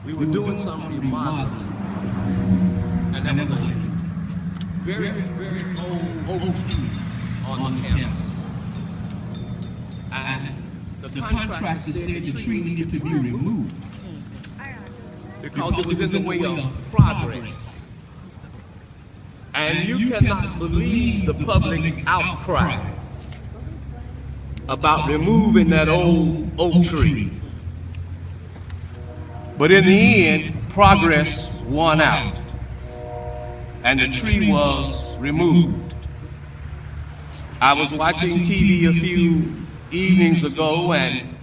we were doing some remodeling, and there was a very, very old oak tree on the campus. And the contractor said the tree needed to be removed because it was in the way of progress. And you cannot believe the public outcry about removing that old oak tree. But in the end, progress won out, and the tree was removed. I was watching TV a few evenings ago, and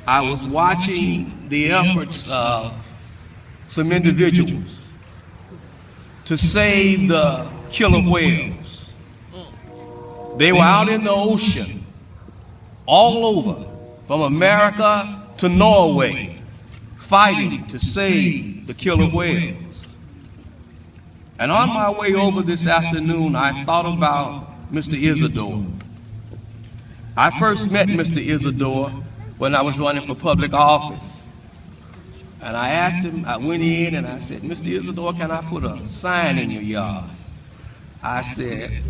I was watching the efforts of some individuals to save the killer whales. They were out in the ocean, all over, from America to Norway, fighting to save the killer whales. And on my way over this afternoon, I thought about Mr. Isadore. I first met Mr. Isadore when I was running for public office. And I asked him, I went in and I said, Mr. Isadore, can I put a sign in your yard? I said,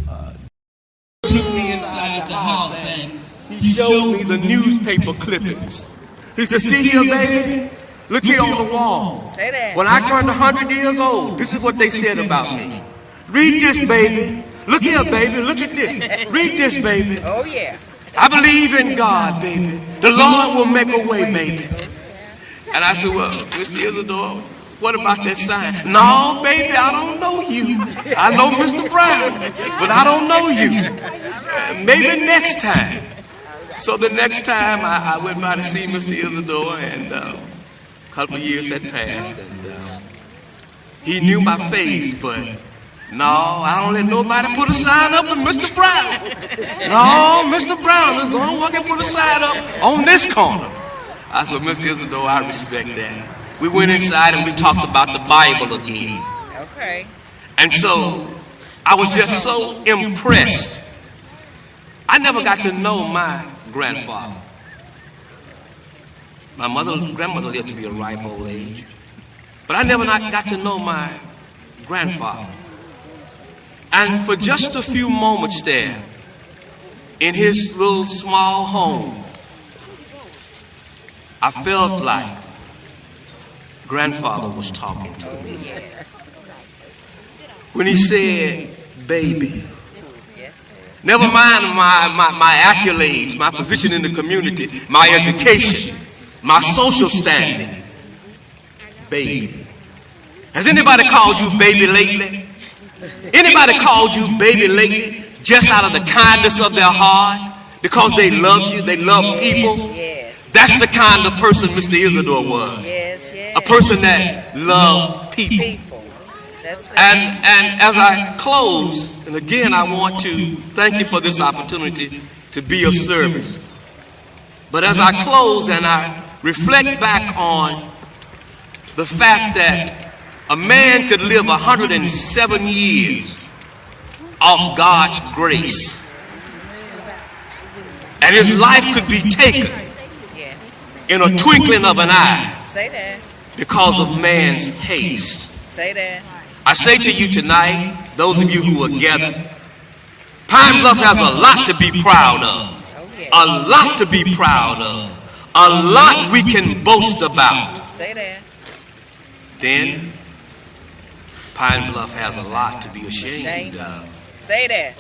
took me inside the house and he showed me the newspaper clippings. He said, see here, baby, look here on the wall. Say that. When I turned 100 years old, this is what they said about me. Read this, baby. Look here, baby, look at this. Read this, baby. Oh, yeah. I believe in God, baby. The Lord will make a way, baby. And I said, well, Mr. Isadore, what about that sign? No, baby, I don't know you. I know Mr. Brown, but I don't know you. Maybe next time. So the next time I went by to see Mr. Isadore, and a couple of years had passed, and he knew my face, but no, I don't let nobody put a sign up with Mr. Brown. No, Mr. Brown is the only one can put a sign up on this corner. I said, Mr. Isadore, I respect that. We went inside and we talked about the Bible again. Okay. And so I was just so impressed. I never got to know my grandfather. My grandmother lived to be a ripe old age. But I never got to know my grandfather. And for just a few moments there, in his little small home, I felt like grandfather was talking to me. When he said, baby, never mind my accolades, my position in the community, my education, my social standing, baby. Has anybody called you baby lately? Anybody called you baby lately just out of the kindness of their heart? Because they love you, they love people? That's the kind of person Mr. Isadore was. A person that loved people. And as I close, and again I want to thank you for this opportunity to be of service. But as I close and I reflect back on the fact that a man could live 107 years off God's grace, and his life could be taken in a twinkling of an eye. Say that. Because of man's haste. Say that. I say to you tonight, those of you who are gathered, Pine Bluff has a lot to be proud of. A lot to be proud of. A lot we can boast about. Say that. Then Pine Bluff has a lot to be ashamed of. Say that.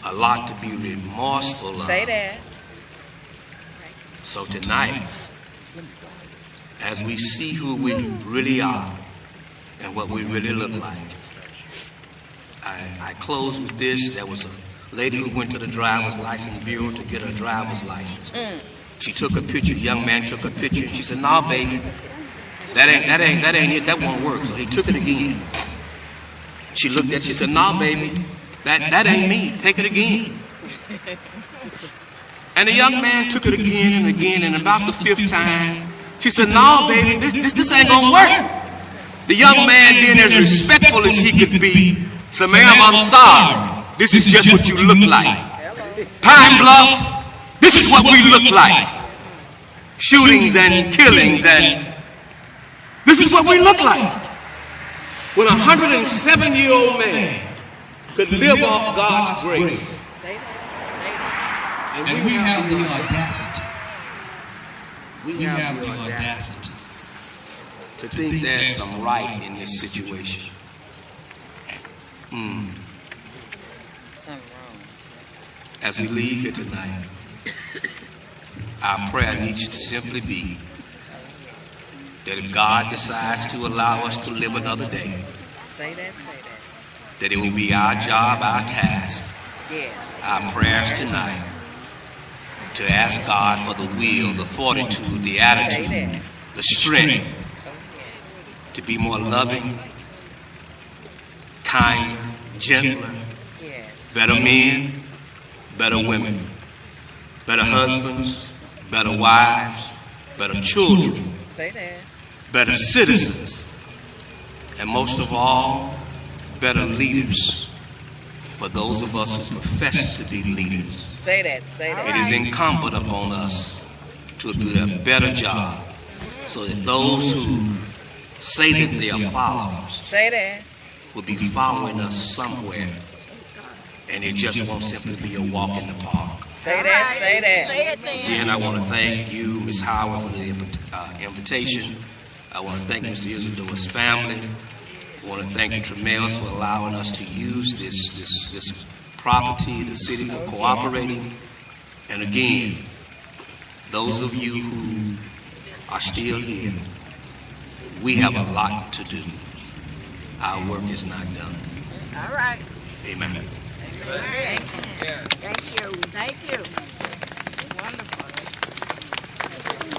A lot to be remorseful of. Say that. So tonight, as we see who we really are and what we really look like, I close with this. There was a lady who went to the driver's license bureau to get her driver's license. She took a picture, the young man took a picture, and she said, "No, baby, that ain't it, that won't work." So he took it again. She looked at it, she said, "No, baby, that ain't me, take it again." And the young man took it again and again, and about the fifth time, she said, "No, baby, this ain't gonna work." The young man, being as respectful as he could be, said, "Ma'am, I'm sorry. This is just what you look like. Pine Bluff, this is what we look like. Shootings and killings, and This is what we look like when a 107-year-old man could live off God's grace. And we have the audacity. We have the audacity to think there's some right in this situation. As we leave here tonight, our prayer needs to simply be that if God decides to allow us to live another day, that it will be our job, our task, our prayers tonight, to ask God for the will, the fortitude, the attitude, the strength to be more loving, kind, gentler, better men, better women, better husbands, better wives, better children, better citizens, and most of all, better leaders for those of us who profess to be leaders. Say that. It is incumbent upon us to do a better job so that those who say that they are followers will be following us somewhere, and it just won't simply be a walk in the park. Say that. Again, I want to thank you, Ms. Howard, for the invitation. I want to thank Mr. Isadore's family. I want to thank the Tremels for allowing us to use this property, the city for cooperating. And again, those of you who are still here, we have a lot to do. Our work is not done. All right. Amen. Thank you.